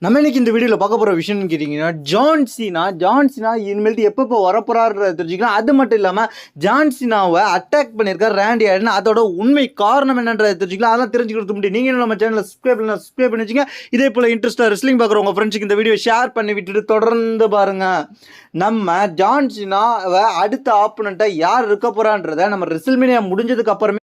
நம்ம இன்னைக்கு இந்த வீடியோவில் பார்க்க போகிற விஷயம்னு கேட்டிங்கன்னா ஜான்சினா இனிமேல்ட்டு எப்பப்போ வரப்போறாருன்றத தெரிஞ்சுக்கலாம். அது மட்டும் இல்லாமல் ஜான்சினாவை அட்டாக் பண்ணியிருக்கார் ரேண்டி ஆர்டன். அதோட உண்மை காரணம் என்னன்றதை தெரிஞ்சுக்கலாம். அதெல்லாம் தெரிஞ்சுக்கிறது முடியும். நீங்கள் நம்ம சேனலில் சப்ஸ்கிரைப் பண்ணி வச்சுங்க. இதே போல் இன்ட்ரெஸ்ட்டாக ரெஸ்லிங் பார்க்குற உங்கள் ஃப்ரெண்ட்ஸுக்கு இந்த வீடியோ ஷேர் பண்ணி விட்டுட்டு தொடர்ந்து பாருங்கள். நம்ம ஜான்சினாவை அடுத்த ஆப்போனண்ட்டாக யார் இருக்க போகிறான்றதை நம்ம ரெஸ்ல்மேனியா முடிஞ்சதுக்கு அப்புறமே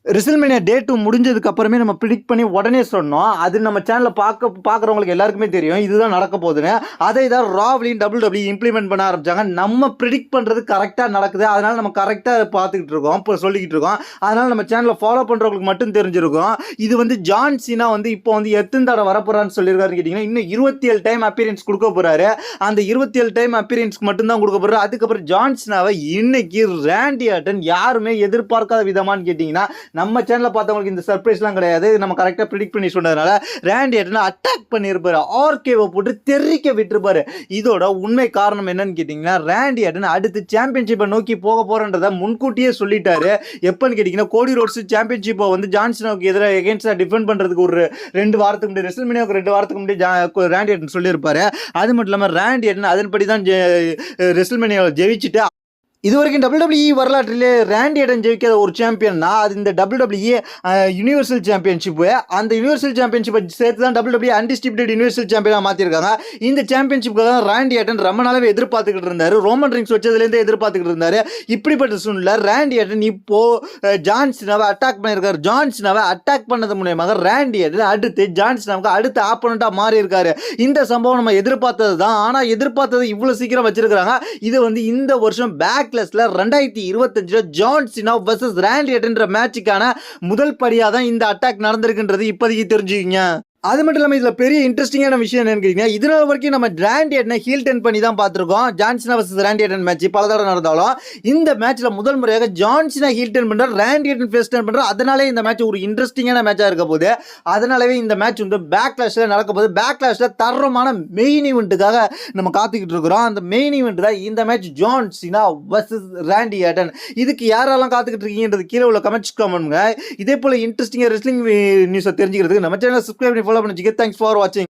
ரெஸ்ல்மேனியா டே 2 முடிஞ்சதுக்கு அப்புறமே நம்ம ப்ரிடிக்ட் பண்ணி உடனே சொன்னோம். அது நம்ம சேனலில் பார்க்குறவங்களுக்கு எல்லாருக்குமே தெரியும் இதுதான் நடக்க போகுதுன்னு. அதை தான் ராவ்லையும் WWE இம்ப்ளிமெண்ட் பண்ண ஆரம்பிச்சாங்க. நம்ம ப்ரிடிக்ட் பண்ணுறது கரெக்டாக நடக்குது. அதனால் நம்ம கரெக்டாக பார்த்துக்கிட்டு இருக்கோம், இப்போ சொல்லிக்கிட்டு இருக்கோம். அதனால் நம்ம சேனலில் ஃபாலோ பண்ணுறவங்களுக்கு மட்டும் தெரிஞ்சிருக்கும். இது ஜான் சீனா இப்போ எத்தனை தடவை வரப்போறான்னு சொல்லியிருக்காருன்னு கேட்டிங்கன்னா, இன்னும் 27 டைம் அப்பியரன்ஸ் கொடுக்க போகிறாரு. அந்த 27 டைம் அப்பியரன்ஸ்க்கு மட்டும்தான் கொடுக்க போகிறாரு. அதுக்கப்புறம் ஜான் சீனாவை இன்னைக்கு ரேண்டி ஆர்டன் யாருமே எதிர்பார்க்காத விதமானு கேட்டிங்கன்னா, நம்ம சேனலில் பார்த்தவங்களுக்கு இந்த சர்ப்ரைஸ்லாம் கிடையாது. நம்ம கரெக்டாக ப்ரிடிக்ட் பண்ணி சொன்னதுனால ரேண்டி ஆர்டன் அட்டாக் பண்ணியிருப்பாரு. ஆர்கேவை போட்டு தெரிக்க விட்டுருப்பாரு. இதோட உண்மை காரணம் என்னன்னு கேட்டிங்கன்னா, ரேண்டி ஆர்டன் அடுத்து சாம்பியன்ஷிப்பை நோக்கி போக போகிறன்றதை முன்கூட்டியே சொல்லிட்டாரு. எப்போன்னு கேட்டிங்கன்னா, கோடி ரோட்ஸ் சாம்பியன்ஷிப்பை ஜான்சனாவுக்கு எதிராக எகென்ஸ்டாக டிஃபெண்ட் பண்ணுறதுக்கு ஒரு 2 வாரத்துக்கு முன்னாடி ரெஸ்ல்மேனியாவுக்கு 2 வாரத்துக்கு முன்னாடி ரேண்டி ஆர்டன் சொல்லியிருப்பாரு. அது மட்டும் இல்லாமல் ரேண்டி ஆர்டன் அதன்படி தான் ரெஸ்ல்மேனியாவில் ஜெயிச்சுட்டு இது வரைக்கும் WWE வரலாற்றிலே ரேண்டி ஆர்டன் ஜெயிக்காத ஒரு சாம்பியன்னா அது இந்த WWE யூனிவர்சல் சாம்பியன்ஷிப். அந்த யூனிவர்சல் சாம்பியன்ஷிப்பை சேர்த்து தான் WWE அன்டிஸ்ட்ரிபியூட்டட் யூனிவர்சல் சாம்பியனாக மாற்றிருக்காங்க. இந்த சாம்பியன்ஷிப்புக்கு தான் ரேண்டி ஆர்டன் ரொம்ப நாளாவே எதிர்பார்த்துக்கிட்டு இருந்தார். ரோமன் ரிங்ஸ் வச்சதுலேருந்து எதிர்பார்த்துக்கிட்டு இருந்தார். இப்படிப்பட்ட சூழ்நிலை ரேண்டி ஆர்டன் இப்போது ஜான் சீனாவை அட்டாக் பண்ணியிருக்காரு. ஜான் சீனாவை அட்டாக் பண்ணது மூலியமாக ரேண்டி ஆர்டன் அடுத்து ஜான் சீனாவுக்கு அடுத்த ஆப்போனண்ட்டாக மாறி இருக்காரு. இந்த சம்பவம் நம்ம எதிர்பார்த்தது தான். ஆனால் எதிர்பார்த்தது இவ்வளோ சீக்கிரம் வச்சிருக்காங்க. இது இந்த வருஷம் பேக்லெஸ்ல 2025 ஜான் சீனா vs ரேண்டி ஆர்டன்ற மேட்சுக்கான முதல் படியாக தான் இந்த அட்டாக் நடந்திருக்குன்றது இப்போதைக்கு தெரிஞ்சுக்கிங்க. அது மட்டும் இல்லாமல் இதில் பெரிய இன்ட்ரெஸ்டிங்கான விஷயம் என்னன்னு கேட்டிங்கன்னா, இதனால் வரைக்கும் நம்ம ரேண்டி ஆர்டனை ஹீல் டர்ன் பண்ணி தான் பார்த்துருக்கோம். John Cena vs Randy Orton match பல தடவை நடந்தாலும் இந்த மேட்ச்சில் முதல் முறையாக ஜான் சீனா ஹீல் டர்ன் பண்ணுறார், ரேண்டி ஆர்டன் ஃபேஸ் டர்ன் பண்ணுறார். அதனாலே இந்த மேட்ச் ஒரு இன்ட்ரெஸ்டிங்கான மேட்சாக இருக்க போகுது. அதனாலவே இந்த மேட்ச் பேக்லாஷில் நடக்க போகுது. பேக்லாஷில் தரமான மெயின் ஈவெண்ட்டுக்காக நம்ம காத்துக்கிட்டு இருக்கிறோம். அந்த மெயின் ஈவெண்ட் தான் இந்த match John Cena vs Randy Orton. இதுக்கு யாரெல்லாம் காத்துக்கிட்டு இருக்கீங்கன்றது கீழே உள்ள கமெண்ட்ஸ் பண்ணுங்க. இதே போல் இன்ட்ரெஸ்டிங்காக ரெஸ்லிங் நியூஸை தெரிஞ்சுக்கிறதுக்கு நம்ம சேனல் சப்ஸ்கிரைப் பண்ணி ஃபாலோ பண்ணிச்சுக்க. தேங்க்ஸ் ஃபார் வாட்சிங்.